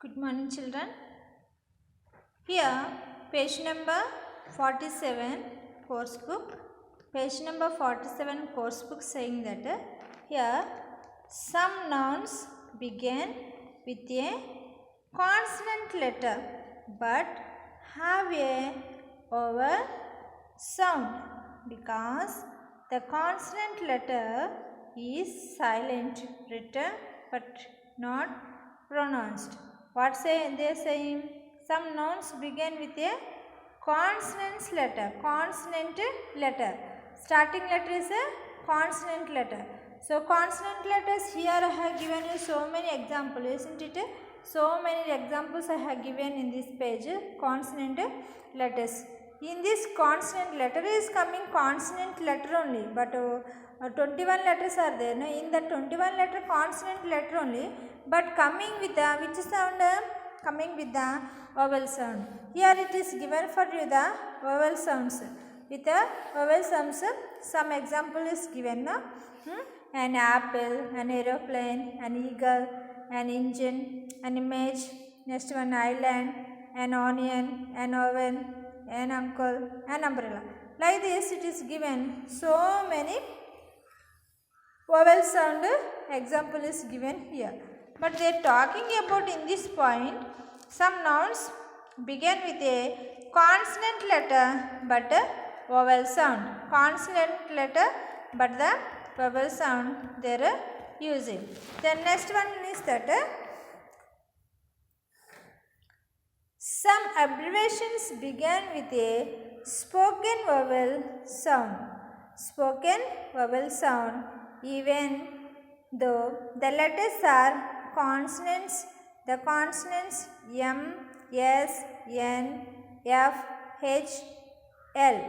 Good morning, children. Here, page number 47 course book. Page number 47 course book saying that here some nouns begin with a consonant letter but have a vowel sound because the consonant letter is silent written but not pronounced. What they saying? Some nouns begin with a consonant letter. Starting letter is a consonant letter. So consonant letters here I have given you so many examples, isn't it? So many examples I have given in this page. Consonant letters. In this consonant letter is coming consonant letter only, but 21 letters are there. Now in the 21 letter consonant letter only, but coming with the which sound? Coming with the vowel sound. Here it is given for you the vowel sounds. With the vowel sounds, some example is given. No? An apple, an aeroplane, an eagle, an engine, an image, next one island, an onion, an oven, an uncle, an umbrella. Like this it is given so many vowel sound example is given here. But they are talking about in this point some nouns begin with a consonant letter but a vowel sound. Consonant letter but the vowel sound they are using. The next one is that some abbreviations begin with a spoken vowel sound. Spoken vowel sound even though the letters are consonants, the consonants M, S, N, F, H, L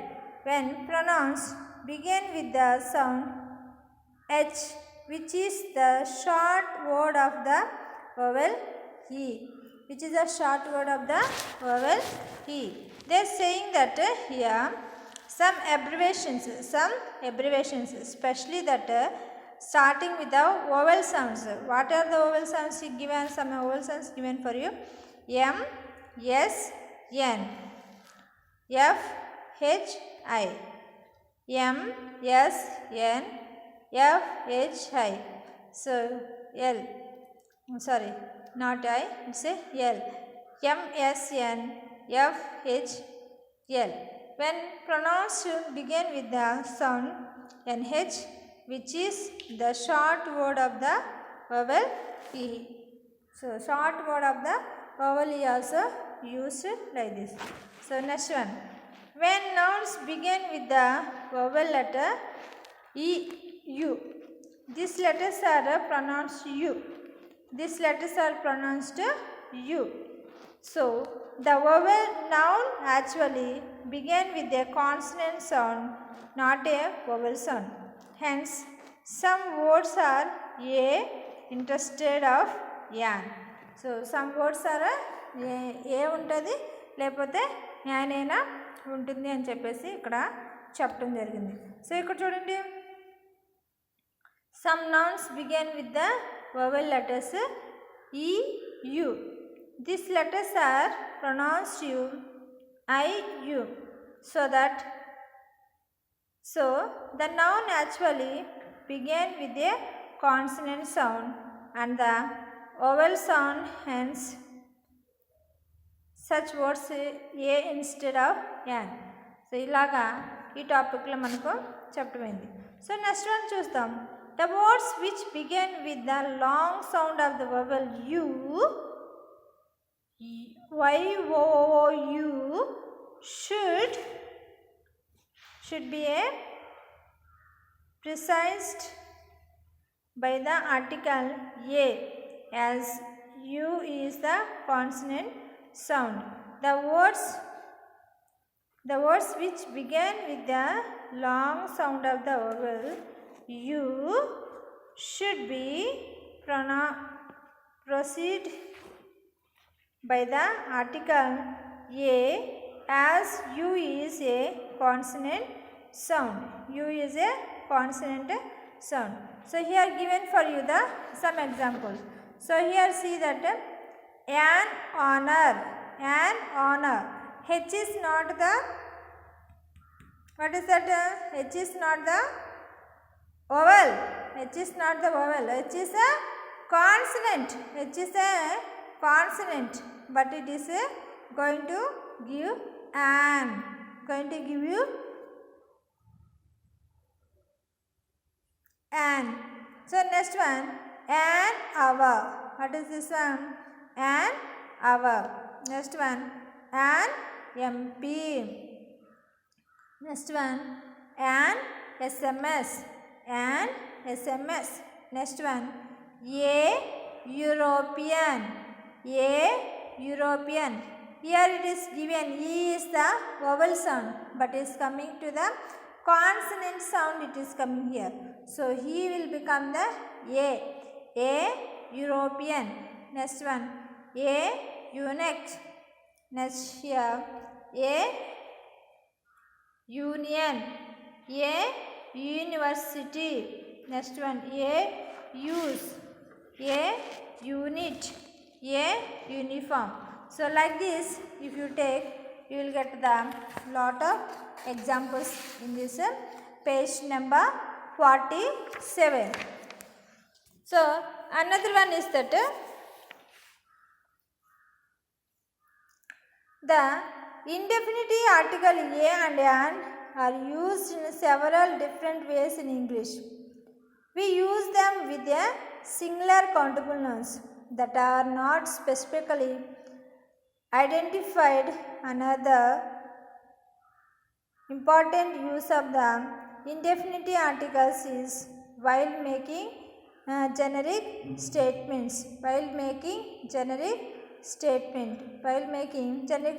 when pronounced begin with the sound H, which is the short word of the vowel E. Which is the short word of the vowel E. They are saying that here some abbreviations, especially that starting with the vowel sounds. What are the vowel sounds given? Some vowel sounds given for you. M, S, N, F, H, I. M, S, N, F, H, I. So, L. Sorry, not I. It's a L. M, S, N, F, H, L. When pronounced begin with the sound NH, which is the short word of the vowel E. So, short word of the vowel E also used like this. So, next one. When nouns begin with the vowel letter E, U. These letters are pronounced U. These letters are pronounced U. So, the vowel noun actually begin with a consonant sound, not a vowel sound. Hence, some words are A instead of N. So, some words are A untadi lepothe N aina ఉంటుంది అని చెప్పేసి ఇక్కడ చెప్పడం జరిగింది. So ఇక్కడ చూడండి, some nouns begin with the vowel letters E, U. These letters are pronounced U, I, U. So the noun actually begin with a consonant sound and the vowel sound, hence such words A instead of N. So ilaga ee topic lo manaku cheppamendi. So next one చూస్తాం. The words which begin with the long sound of the vowel U, Y, O, U should be preceded by the article A, as U is the consonant sound. The words which begin with the long sound of the vowel U should be preceded by the article A, as U is a consonant sound. U is a consonant sound. So here given for you the some examples. So here see that an honor, an honor. H is not the, what is that? H is not the vowel. H is not the vowel. H is a consonant. H is a consonant, but it is going to give an. Going to give you an. So next one, an hour. What is this one? An hour. Next one, an MP. Next one, an SMS. An SMS. Next one, a European. A European. Here it is given E is the vowel sound, but is coming to the consonant sound, it is coming here. So he will become the A European. Next one, a eunuch. Next here, a union, a university. Next one, a use, a unit, a uniform. So like this, if you take, you will get the lot of examples in this page number 47. So another one is that the indefinite article a and an are used in several different ways in English. We use them with a singular countable nouns that are not specifically identified. Another important use of the indefinite articles is while making generic statements. While making generic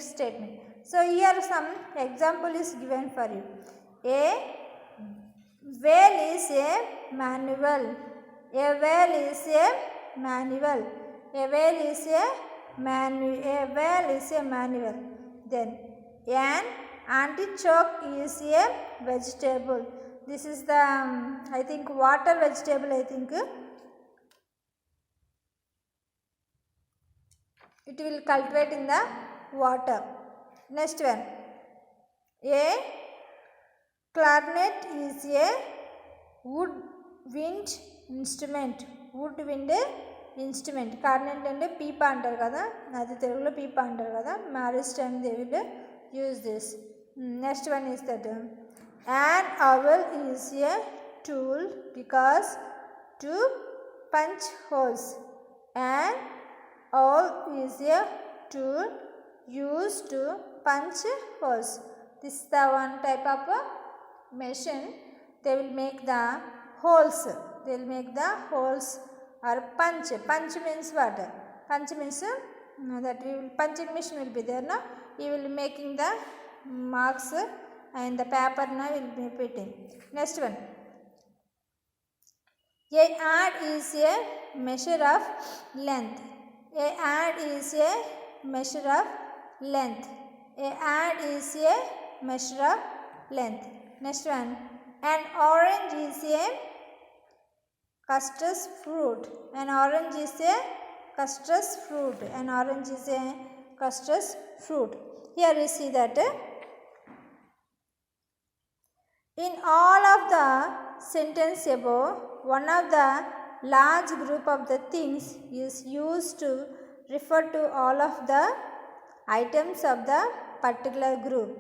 statement. So here some example is given for you. A whale is a manual. A whale is a manual. A whale is a whale is a manual. Then an artichoke is a vegetable. This is the I think water vegetable. I think it will cultivate in the water. Next one, a clarinet is a woodwind instrument. Woodwind instrument. Clarinet and peepa antaru kada. Adi Telugulo peepa antaru kada. Marriage time they will use this. Next one is that an owl is a tool because to punch holes. An owl is a tool used to punch holes. This is the one type of machine. They will make the holes. They will make the holes or punch. Punch means what? Punch means that we will punching machine will be there. No? You will be making the marks and the paper now will be putting. Next one. A yard is a measure of length. A yard is a measure of length. A yard is a measure of length. Next one. An orange is a custard fruit. An orange is a custard fruit. An orange is a custard fruit. Here we see that in all of the sentence above, one of the large group of the things is used to refer to all of the items of the particular group.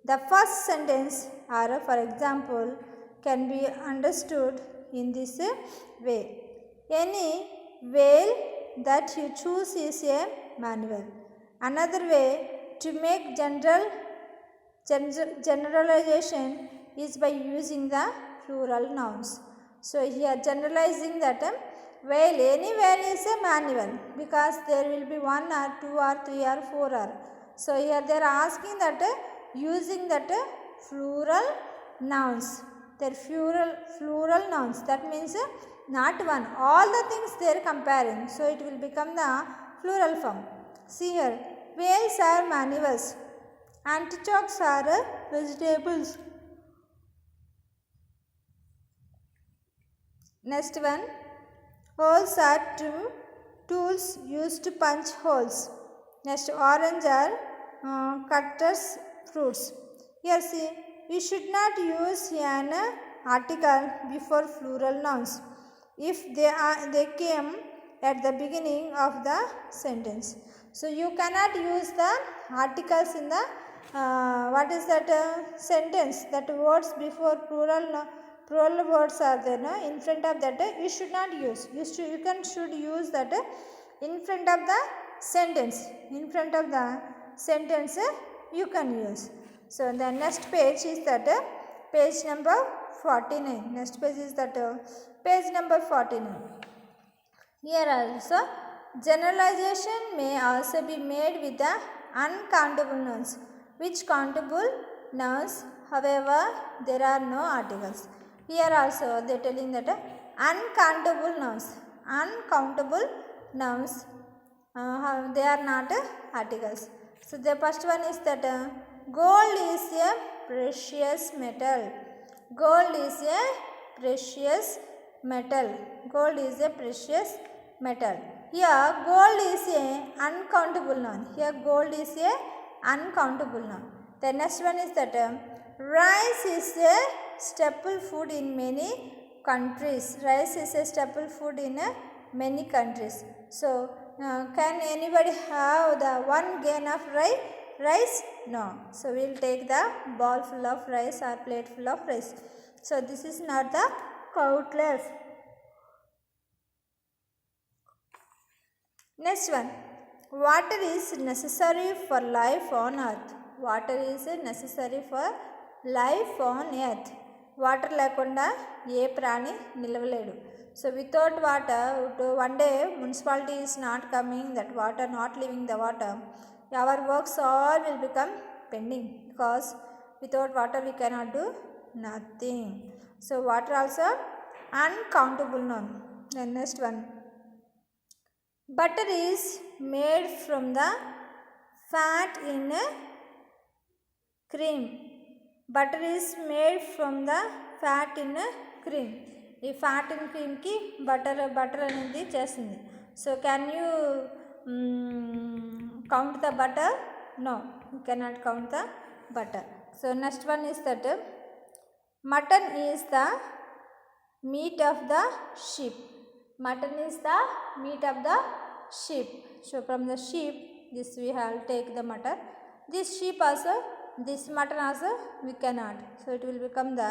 The first sentence or for example can be understood in this way. Any whale that you choose is a manual. Another way to make generalization is by using the plural nouns. So here generalizing that whale, any whale is a manual because there will be 1 or 2 or 3 or 4 or. So here they are asking that using that plural nouns. They are plural nouns. That means not one. All the things they are comparing. So it will become the plural form. See here, whales are manuals. Artichokes are vegetables. Next one, holes are to tools used to punch holes. Next, orange are cutters fruits. Here see, we should not use an article before plural nouns if they came at the beginning of the sentence. So you cannot use the articles in the sentence, that words before plural words are there, no? In front of that you should not use. You should use that in front of the sentence. In front of the sentence you can use. So the next page is that page number 49. Next page is that page number 49. Here also generalization may also be made with the uncountable nouns. Which countable nouns? However, there are no articles. Here also they are telling that uncountable nouns. Uncountable nouns, they are not articles. So the first one is that gold is a precious metal. Gold is a precious metal. Gold is a precious metal. Here gold is a uncountable noun. Here gold is a uncountable noun. The next one is that rice is a staple food in many countries. Rice is a staple food in many countries. So can anybody have the one grain of rice? No. So we will take the bowl full of rice or plate full of rice. So this is not the countless. Next one. Water is necessary for life on earth. Water is necessary for life on earth. Water lekunda ఏ ప్రాణి నిలవలేడు. So without water, one day municipality is not coming, that water not leaving the water, our works all will become pending, because without water we cannot do nothing. So water also uncountable noun. And next one. Butter is made from the fat in cream. Butter is made from the fat in cream. ఈ fat and క్రీమ్కి butter అనేది చేస్తుంది. So can you count the butter? No, you cannot count the butter. So next one is that mutton is the meat of the sheep. Mutton is the meat of the sheep. So from the sheep, this we have take the mutton. This sheep also, this mutton also we cannot. So it will become the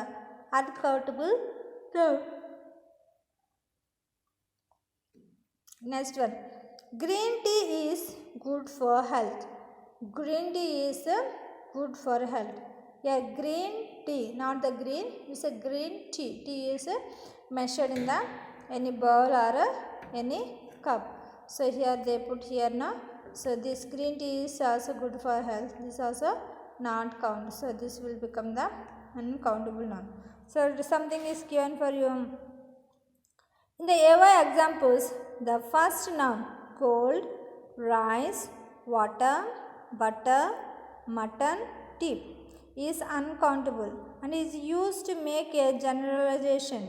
uncountable noun. Next one. Green tea is good for health. Green tea is good for health. Yeah, green tea, not the green. It's a green tea. Tea is measured in the any bowl or any cup. So here they put here now. So this green tea is also good for health. This also not count. So this will become the uncountable noun. So something is given for you. In the above examples, the first noun gold, rice, water, butter, mutton, tea is uncountable and is used to make a generalization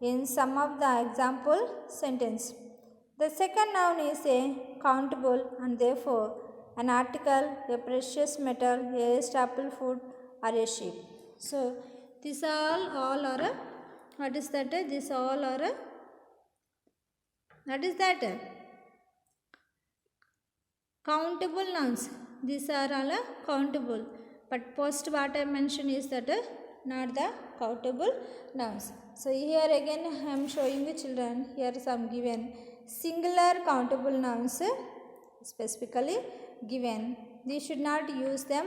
in some of the example sentence. The second noun is a countable and therefore an article, a precious metal, a staple food or a sheep. So these all are what is that? These all are what is that? Countable nouns. These are all countable. But post what I mentioned is that not the countable nouns. So here again I am showing the children. Here some given singular countable nouns specifically given. We should not use them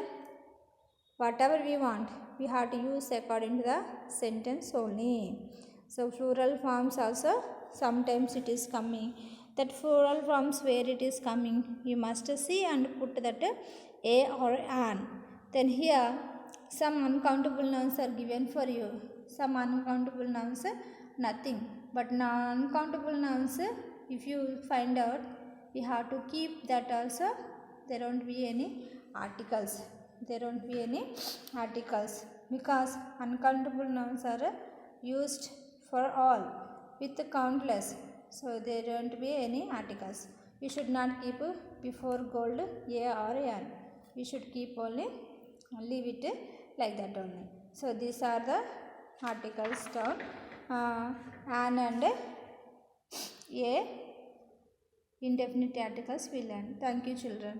whatever we want. We have to use according to the sentence only. So plural forms also sometimes it is coming. That plural forms where it is coming, you must see and put that a or an. Then here some uncountable nouns are given for you. Some uncountable nouns nothing. But non-countable nouns, if you find out, you have to keep that also. There won't be any articles. There won't be any articles because uncountable nouns are used for all with countless. So there don't be any articles. You should not keep before gold a or an. We should keep only leave it like that only. So these are the articles down. An and a indefinite articles we learn. Thank you children.